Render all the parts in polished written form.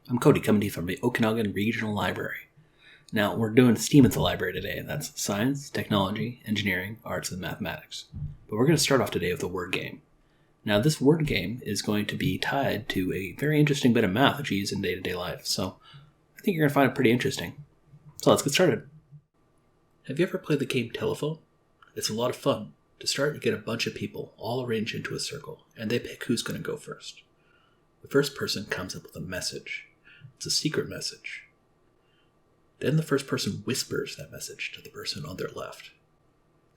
I'm Cody, coming to you from the Okanagan Regional Library. Now, we're doing STEAM at the library today. That's science, technology, engineering, arts, and mathematics. But we're going to start off today with a word game. Now, this word game is going to be tied to a very interesting bit of math that you use in day-to-day life, so I think you're going to find it pretty interesting. So let's get started. Have you ever played the game Telephone? It's a lot of fun. To start, you get a bunch of people all arranged into a circle, and they pick who's going to go first. The first person comes up with a message. It's a secret message. Then the first person whispers that message to the person on their left.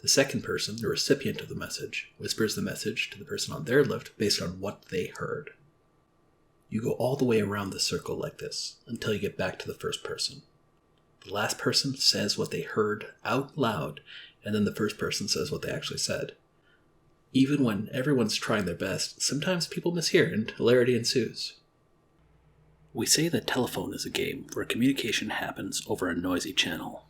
The second person, the recipient of the message, whispers the message to the person on their left based on what they heard. You go all the way around the circle like this until you get back to the first person. The last person says what they heard out loud, and then the first person says what they actually said. Even when everyone's trying their best, sometimes people mishear and hilarity ensues. We say that telephone is a game where communication happens over a noisy channel.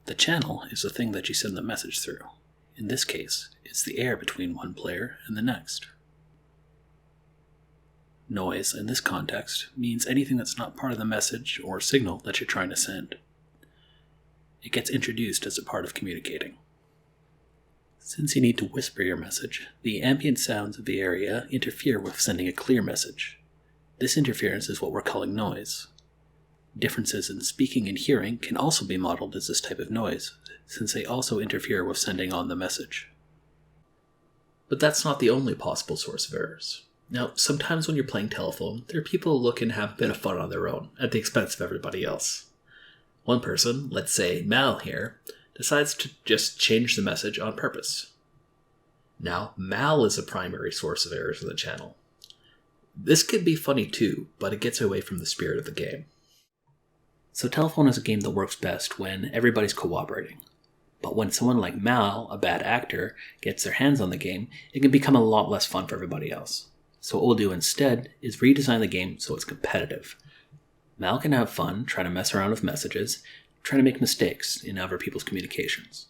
The channel is the thing that you send the message through. In this case, it's the air between one player and the next. Noise, in this context, means anything that's not part of the message or signal that you're trying to send. It gets introduced as a part of communicating. Since you need to whisper your message, the ambient sounds of the area interfere with sending a clear message. This interference is what we're calling noise. Differences in speaking and hearing can also be modeled as this type of noise, since they also interfere with sending on the message. But that's not the only possible source of errors. Now, sometimes when you're playing telephone, there are people who look and have a bit of fun on their own, at the expense of everybody else. One person, let's say Mal here, decides to just change the message on purpose. Now, Mal is a primary source of errors in the channel. This could be funny too, but it gets away from the spirit of the game. So telephone is a game that works best when everybody's cooperating. But when someone like Mal, a bad actor, gets their hands on the game, it can become a lot less fun for everybody else. So what we'll do instead is redesign the game so it's competitive. Mal can have fun trying to mess around with messages, trying to make mistakes in other people's communications.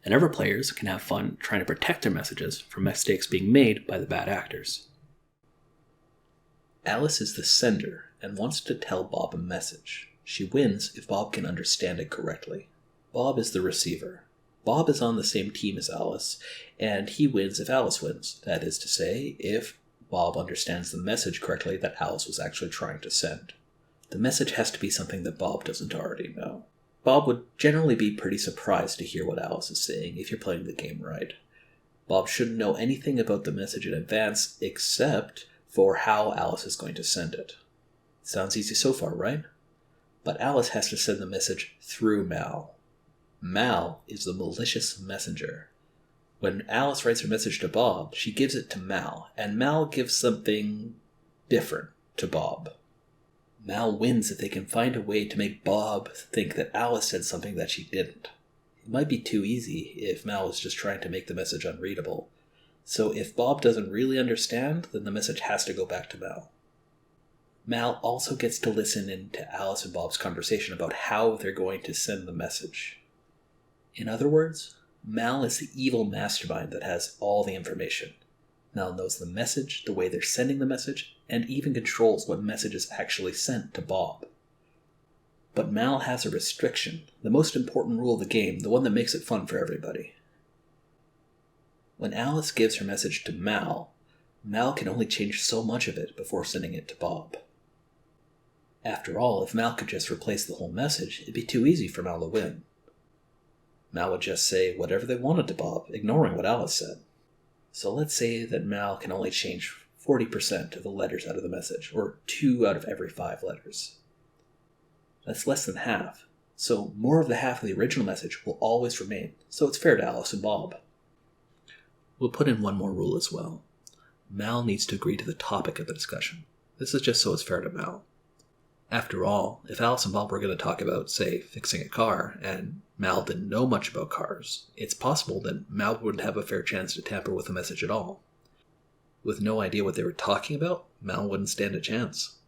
And other players can have fun trying to protect their messages from mistakes being made by the bad actors. Alice is the sender and wants to tell Bob a message. She wins if Bob can understand it correctly. Bob is the receiver. Bob is on the same team as Alice, and he wins if Alice wins. That is to say, if Bob understands the message correctly that Alice was actually trying to send. The message has to be something that Bob doesn't already know. Bob would generally be pretty surprised to hear what Alice is saying if you're playing the game right. Bob shouldn't know anything about the message in advance except for how Alice is going to send it. Sounds easy so far, right? But Alice has to send the message through Mal. Mal is the malicious messenger. When Alice writes her message to Bob, she gives it to Mal, and Mal gives something different to Bob. Mal wins if they can find a way to make Bob think that Alice said something that she didn't. It might be too easy if Mal was just trying to make the message unreadable. So if Bob doesn't really understand, then the message has to go back to Mal. Mal also gets to listen in to Alice and Bob's conversation about how they're going to send the message. In other words, Mal is the evil mastermind that has all the information. Mal knows the message, the way they're sending the message, and even controls what message is actually sent to Bob. But Mal has a restriction, the most important rule of the game, the one that makes it fun for everybody. When Alice gives her message to Mal, Mal can only change so much of it before sending it to Bob. After all, if Mal could just replace the whole message, it'd be too easy for Mal to win. Mal would just say whatever they wanted to Bob, ignoring what Alice said. So let's say that Mal can only change 40% of the letters out of the message, or 2 out of every 5 letters. That's less than half, so more of the half of the original message will always remain, so it's fair to Alice and Bob. We'll put in one more rule as well. Mal needs to agree to the topic of the discussion. This is just so it's fair to Mal. After all, if Alice and Bob were going to talk about, say, fixing a car, and Mal didn't know much about cars, it's possible that Mal wouldn't have a fair chance to tamper with the message at all. With no idea what they were talking about, Mal wouldn't stand a chance.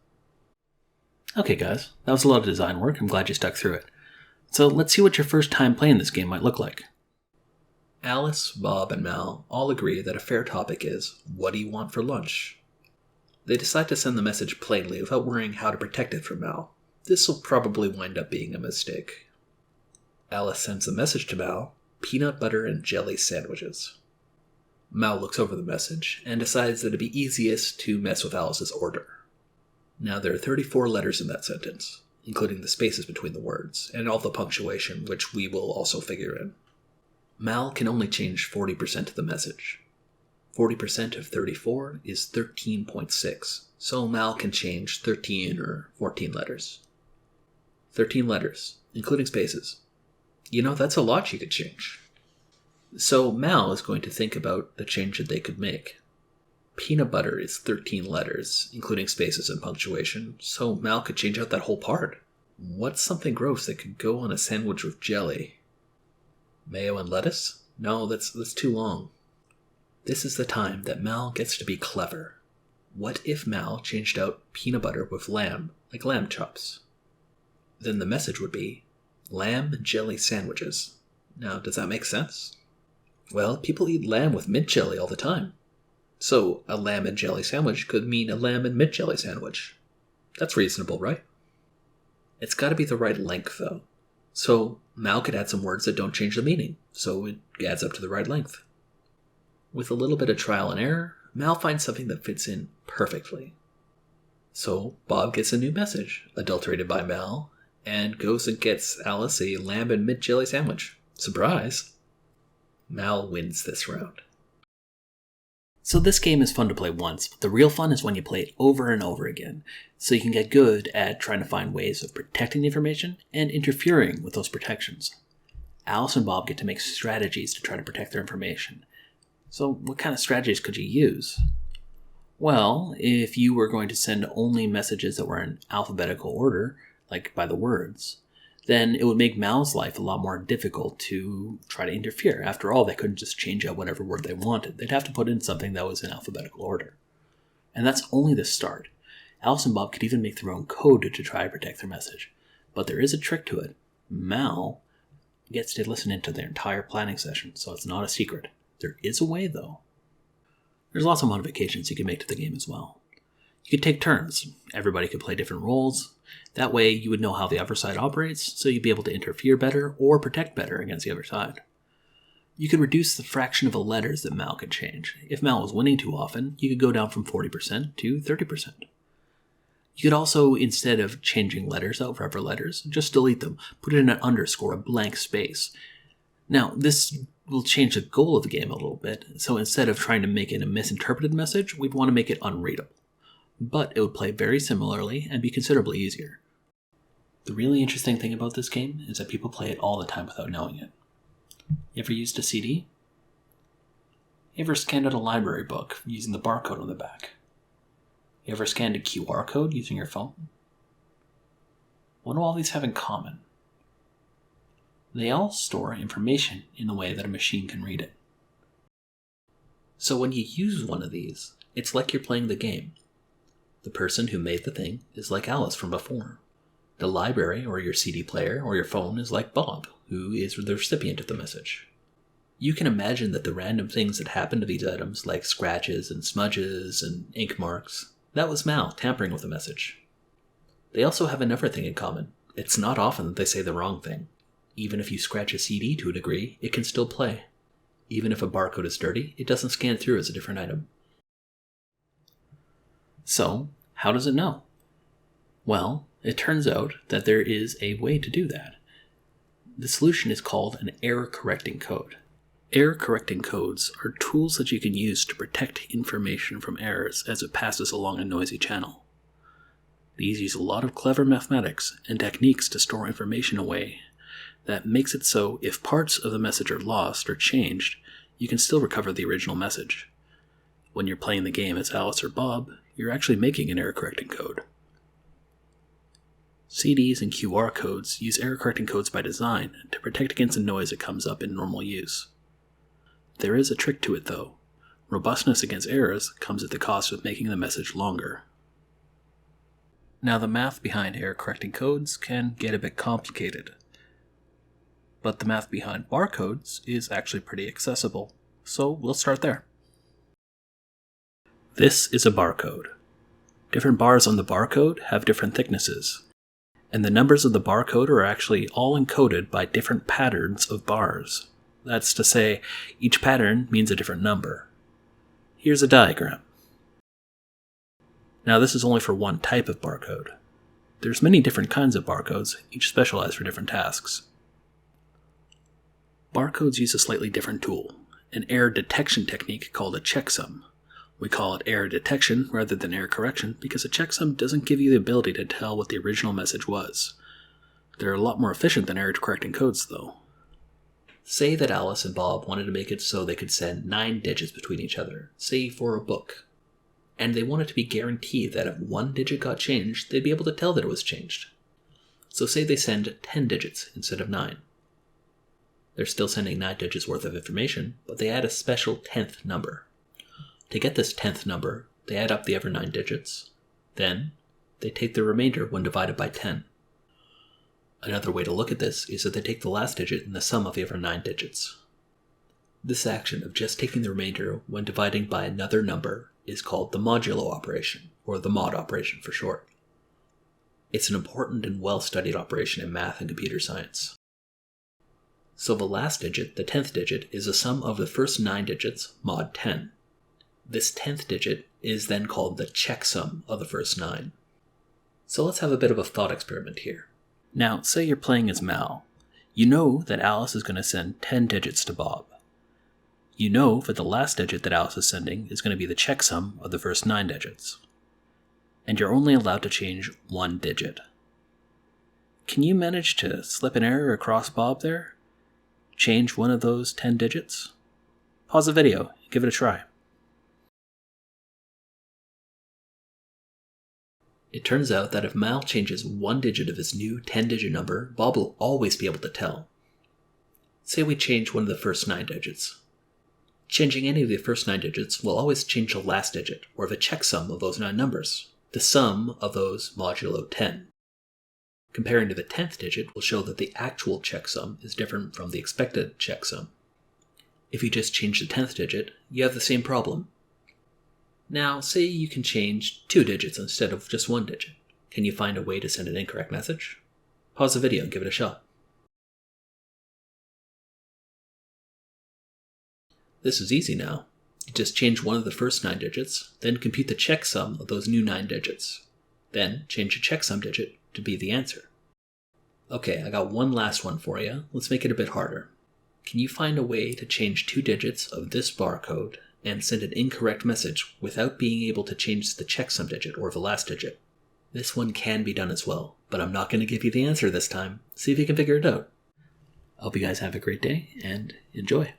Okay guys, that was a lot of design work. I'm glad you stuck through it. So let's see what your first time playing this game might look like. Alice, Bob, and Mal all agree that a fair topic is, what do you want for lunch? They decide to send the message plainly without worrying how to protect it from Mal. This will probably wind up being a mistake. Alice sends the message to Mal, peanut butter and jelly sandwiches. Mal looks over the message and decides that it'd be easiest to mess with Alice's order. Now there are 34 letters in that sentence, including the spaces between the words, and all the punctuation, which we will also figure in. Mal can only change 40% of the message. 40% of 34 is 13.6, so Mal can change 13 or 14 letters. 13 letters, including spaces. That's a lot she could change. So Mal is going to think about the change that they could make. Peanut butter is 13 letters, including spaces and punctuation, so Mal could change out that whole part. What's something gross that could go on a sandwich with jelly? Mayo and lettuce? No, that's too long. This is the time that Mal gets to be clever. What if Mal changed out peanut butter with lamb, like lamb chops? Then the message would be, lamb and jelly sandwiches. Now, does that make sense? Well, people eat lamb with mint jelly all the time. So, a lamb and jelly sandwich could mean a lamb and mint jelly sandwich. That's reasonable, right? It's got to be the right length, though. So, Mal could add some words that don't change the meaning, so it adds up to the right length. With a little bit of trial and error, Mal finds something that fits in perfectly. So, Bob gets a new message, adulterated by Mal, and goes and gets Alice a lamb and mint jelly sandwich. Surprise! Mal wins this round. So this game is fun to play once, but the real fun is when you play it over and over again, so you can get good at trying to find ways of protecting the information and interfering with those protections. Alice and Bob get to make strategies to try to protect their information. So what kind of strategies could you use? Well, if you were going to send only messages that were in alphabetical order, like by the words, then it would make Mal's life a lot more difficult to try to interfere. After all, they couldn't just change out whatever word they wanted. They'd have to put in something that was in alphabetical order. And that's only the start. Alice and Bob could even make their own code to try to protect their message. But there is a trick to it. Mal gets to listen into their entire planning session, so it's not a secret. There is a way, though. There's lots of modifications you can make to the game as well. You could take turns. Everybody could play different roles. That way you would know how the other side operates, so you'd be able to interfere better or protect better against the other side. You could reduce the fraction of the letters that Mal could change. If Mal was winning too often, you could go down from 40% to 30%. You could also, instead of changing letters out for other letters, just delete them, put in an underscore, a blank space. Now, this will change the goal of the game a little bit, so instead of trying to make it a misinterpreted message, we'd want to make it unreadable. But it would play very similarly and be considerably easier. The really interesting thing about this game is that people play it all the time without knowing it. You ever used a CD? You ever scanned out a library book using the barcode on the back? You ever scanned a QR code using your phone? What do all these have in common? They all store information in a way that a machine can read it. So when you use one of these, it's like you're playing the game. The person who made the thing is like Alice from before. The library or your CD player or your phone is like Bob, who is the recipient of the message. You can imagine that the random things that happen to these items, like scratches and smudges and ink marks, that was Mal tampering with the message. They also have another thing in common. It's not often that they say the wrong thing. Even if you scratch a CD to a degree, it can still play. Even if a barcode is dirty, it doesn't scan through as a different item. So, how does it know? Well, it turns out that there is a way to do that. The solution is called an error-correcting code. Error-correcting codes are tools that you can use to protect information from errors as it passes along a noisy channel. These use a lot of clever mathematics and techniques to store information away that makes it so if parts of the message are lost or changed, you can still recover the original message. When you're playing the game as Alice or Bob, you're actually making an error-correcting code. CDs and QR codes use error-correcting codes by design to protect against the noise that comes up in normal use. There is a trick to it, though. Robustness against errors comes at the cost of making the message longer. Now, the math behind error-correcting codes can get a bit complicated, but the math behind barcodes is actually pretty accessible, so we'll start there. This is a barcode. different bars on the barcode have different thicknesses, and the numbers of the barcode are actually all encoded by different patterns of bars. That's to say, each pattern means a different number. Here's a diagram. Now this is only for one type of barcode. There's many different kinds of barcodes, each specialized for different tasks. Barcodes use a slightly different tool, an error detection technique called a checksum. We call it error detection rather than error correction because a checksum doesn't give you the ability to tell what the original message was. They're a lot more efficient than error correcting codes, though. Say that Alice and Bob wanted to make it so they could send 9 digits between each other, say for a book. And they wanted to be guaranteed that if one digit got changed, they'd be able to tell that it was changed. So say they send 10 digits instead of 9. They're still sending 9 digits worth of information, but they add a special 10th number. To get this 10th number, they add up the other 9 digits. Then, they take the remainder when divided by 10. Another way to look at this is that they take the last digit in the sum of the other 9 digits. This action of just taking the remainder when dividing by another number is called the modulo operation, or the mod operation for short. It's an important and well-studied operation in math and computer science. So the last digit, the 10th digit, is a sum of the first 9 digits, mod 10. This 10th digit is then called the checksum of the first 9. So let's have a bit of a thought experiment here. Now, say you're playing as Mal. You know that Alice is going to send 10 digits to Bob. You know that the last digit that Alice is sending is going to be the checksum of the first 9 digits. And you're only allowed to change one digit. Can you manage to slip an error across Bob there? Change one of those 10 digits? Pause the video and give it a try. It turns out that if Mal changes one digit of his new 10-digit number, Bob will always be able to tell. Say we change one of the first 9 digits. Changing any of the first 9 digits will always change the last digit, or the checksum of those 9 numbers, the sum of those modulo 10. Comparing to the 10th digit will show that the actual checksum is different from the expected checksum. If you just change the 10th digit, you have the same problem. Now, say you can change 2 digits instead of just 1 digit. Can you find a way to send an incorrect message? Pause the video and give it a shot. This is easy now. You just change one of the first 9 digits, then compute the checksum of those new 9 digits. Then change the checksum digit to be the answer. Okay, I got one last one for you. Let's make it a bit harder. Can you find a way to change 2 digits of this barcode and send an incorrect message without being able to change the checksum digit or the last digit? This one can be done as well, but I'm not going to give you the answer this time. See if you can figure it out. I hope you guys have a great day and enjoy.